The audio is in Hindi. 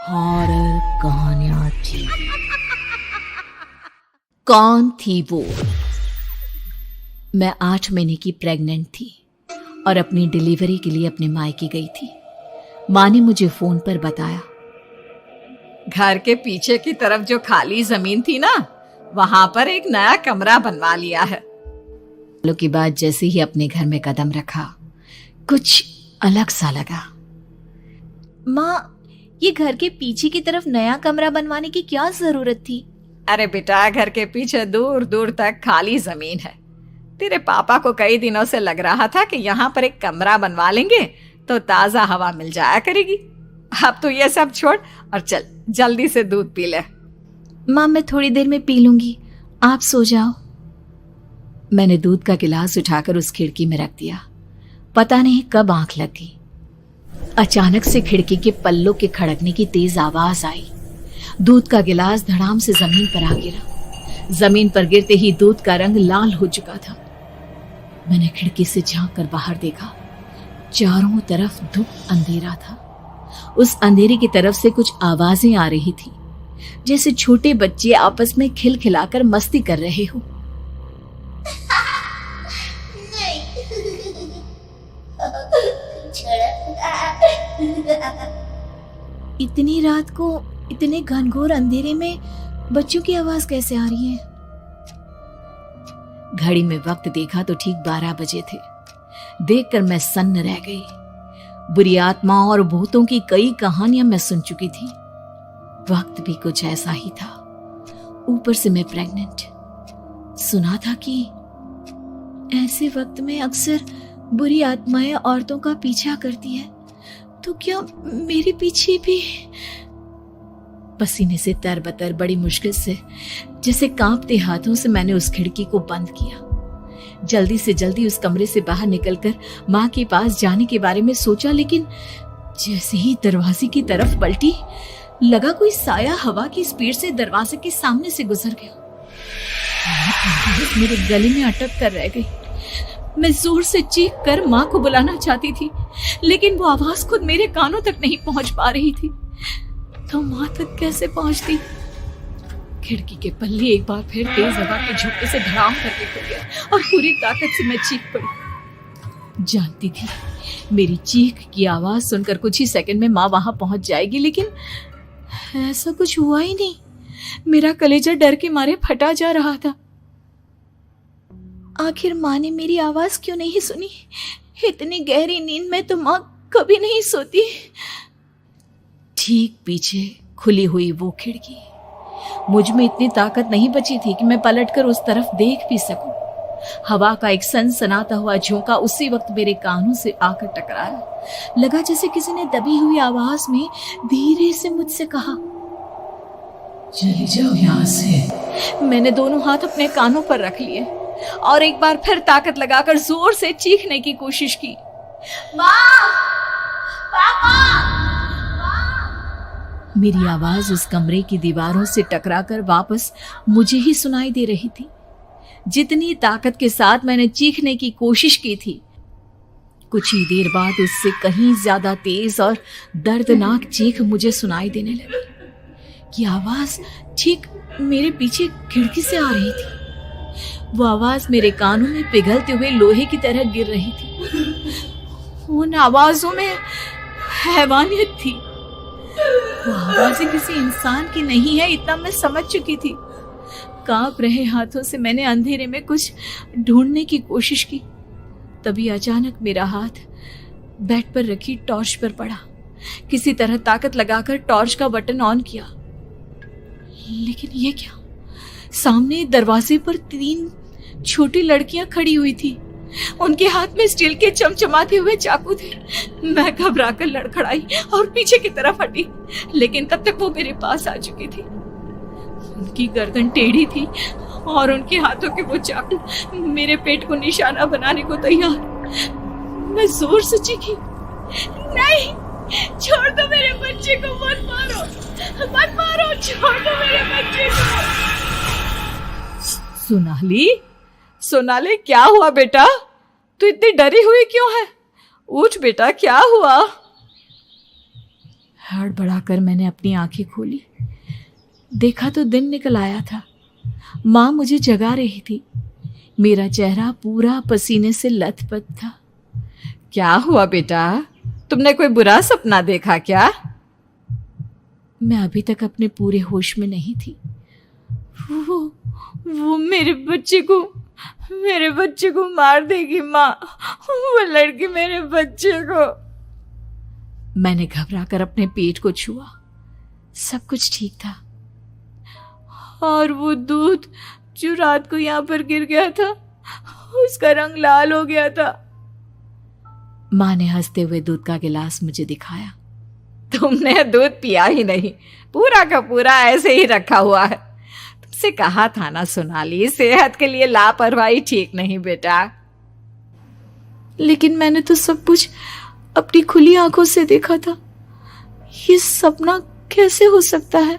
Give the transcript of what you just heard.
हॉरर कहानियां थी। कौन थी वो? मैं 8 महीने की प्रेग्नेंट थी और अपनी डिलीवरी के लिए अपने मायके गई थी। माँ ने मुझे फोन पर बताया, घर के पीछे की तरफ जो खाली जमीन थी ना, वहां पर एक नया कमरा बनवा लिया है। सालों के बाद जैसे ही अपने घर में कदम रखा, कुछ अलग सा लगा। माँ, ये घर के पीछे की तरफ नया कमरा बनवाने की क्या जरूरत थी? अरे बेटा, घर के पीछे दूर दूर तक खाली जमीन है। तेरे पापा को कई दिनों से लग रहा था कि यहाँ पर एक कमरा बनवा लेंगे तो ताजा हवा मिल जाया करेगी। अब तो ये सब छोड़ और चल जल्दी से दूध पी ले। माँ, मैं थोड़ी देर में पी लूंगी, आप सो जाओ। मैंने दूध का गिलास उठाकर उस खिड़की में रख दिया। पता नहीं कब आंख लग गई। अचानक से खिड़की के पल्लों के खड़कने की तेज आवाज आई। दूध का गिलास धड़ाम से जमीन पर आ गिरा। जमीन पर गिरते ही दूध का रंग लाल हो चुका था। मैंने खिड़की से झांक कर बाहर देखा। चारों तरफ धूप अंधेरा था। उस अंधेरे की तरफ से कुछ आवाजें आ रही थी, जैसे छोटे बच्चे आपस में खिलखिलाकर मस्ती कर रहे हो। इतनी रात को इतने घनघोर अंधेरे में बच्चों की आवाज कैसे आ रही है? घड़ी में वक्त देखा तो ठीक 12 बजे थे। देखकर मैं सन्न रह गई। बुरी आत्माओं और भूतों की कई कहानियां मैं सुन चुकी थी। वक्त भी कुछ ऐसा ही था। ऊपर से मैं प्रेग्नेंट। सुना था कि ऐसे वक्त में अक्सर बुरी आत्माएं औरतों का पीछा करती है, तो क्या मेरे पीछे भी? पसीने से तरबतर बड़ी मुश्किल से, जैसे कांपते हाथों से मैंने उस खिड़की को बंद किया। जल्दी से जल्दी उस कमरे से बाहर निकलकर माँ के पास जाने के बारे में सोचा, लेकिन जैसे ही दरवाजे की तरफ पलटी, लगा कोई साया हवा की स्पीड से दरवाजे के सामने से गुजर गया। मेरे गले में अटक कर रह गई। मैं जोर से चीख कर माँ को बुलाना चाहती थी, लेकिन वो आवाज खुद मेरे कानों तक नहीं पहुंच पा रही थी। तो माँ तक कैसे पहुंचती? खिड़की के पल्ले एक बार फिर तेज हवा के झोंके से धड़ाम करके खुल गया और पूरी ताकत से मैं चीख पड़ी। जानती थी मेरी चीख की आवाज सुनकर कुछ ही सेकंड में माँ वहां पहुंच जाएगी, लेकिन ऐसा कुछ हुआ ही नहीं। मेरा कलेजा डर के मारे फटा जा रहा था। आखिर माँ ने मेरी आवाज क्यों नहीं सुनी? इतनी गहरी नींद में तो माँ कभी नहीं सोती। ठीक पीछे खुली हुई वो खिड़की। मुझ में इतनी ताकत नहीं बची थी कि मैं पलटकर उस तरफ देख भी सकूं। हवा का एक सनसनाता हुआ झोंका उसी वक्त मेरे कानों से आकर टकराया। लगा जैसे किसी ने दबी हुई आवाज में धीरे से मुझसे कहा, चली जाओ यहाँ से। मैंने दोनों हाथ अपने कानों पर रख लिए और एक बार फिर ताकत लगाकर जोर से चीखने की कोशिश की। माँ! पापा! मेरी आवाज उस कमरे की दीवारों से टकराकर वापस मुझे ही सुनाई दे रही थी। जितनी ताकत के साथ मैंने चीखने की कोशिश की थी, कुछ ही देर बाद उससे कहीं ज्यादा तेज और दर्दनाक चीख मुझे सुनाई देने लगी। ये आवाज ठीक मेरे पीछे खिड़की से आ रही थी। वो आवाज मेरे कानों में पिघलते हुए लोहे की तरह गिर रही थी। उन आवाजों में हैवानियत थी। वो आवाजें किसी इंसान की नहीं है, इतना मैं समझ चुकी थी। कांप रहे हाथों से मैंने अंधेरे में कुछ ढूंढने की कोशिश की। तभी अचानक मेरा हाथ बेड पर रखी टॉर्च पर पड़ा। किसी तरह ताकत लगाकर टॉर्च का बटन ऑन किया, लेकिन ये क्या? सामने दरवाजे पर 3 छोटी लड़कियां खड़ी हुई थी। उनके हाथ में स्टील के चमचमाते हुए चाकू थे। मैं घबराकर लड़खड़ाई और पीछे की तरफ हटी, लेकिन तब तक वो मेरे पास आ चुकी थी। उनकी गर्दन टेढ़ी थी और उनके हाथों के वो चाकू मेरे पेट को निशाना बनाने को तैयार। मैं जोर से चीखी, नहीं, छोड़ दो मेरे बच्चे को, मत मारो, मत मारो, छोड़ दो मेरे बच्चे को। सोनाली, क्या हुआ बेटा? तू इतनी डरी हुई क्यों है? उठ बेटा, क्या हुआ? हड़बड़ाकर मैंने अपनी आंखें खोली। देखा तो दिन निकल आया था। माँ मुझे जगा रही थी। मेरा चेहरा पूरा पसीने से लथपथ था। क्या हुआ बेटा, तुमने कोई बुरा सपना देखा क्या? मैं अभी तक अपने पूरे होश में नहीं थी। वो मेरे बच्चे को मार देगी माँ। वो लड़की मेरे बच्चे को। मैंने घबराकर अपने पेट को छुआ। सब कुछ ठीक था। और वो दूध जो रात को यहाँ पर गिर गया था, उसका रंग लाल हो गया था। माँ ने हंसते हुए दूध का गिलास मुझे दिखाया। तुमने दूध पिया ही नहीं, पूरा का पूरा ऐसे ही रखा हुआ है। तुमसे कहा था ना सोनाली, सेहत के लिए लापरवाही ठीक नहीं बेटा। लेकिन मैंने तो सब कुछ अपनी खुली आंखों से देखा था। ये सपना कैसे हो सकता है?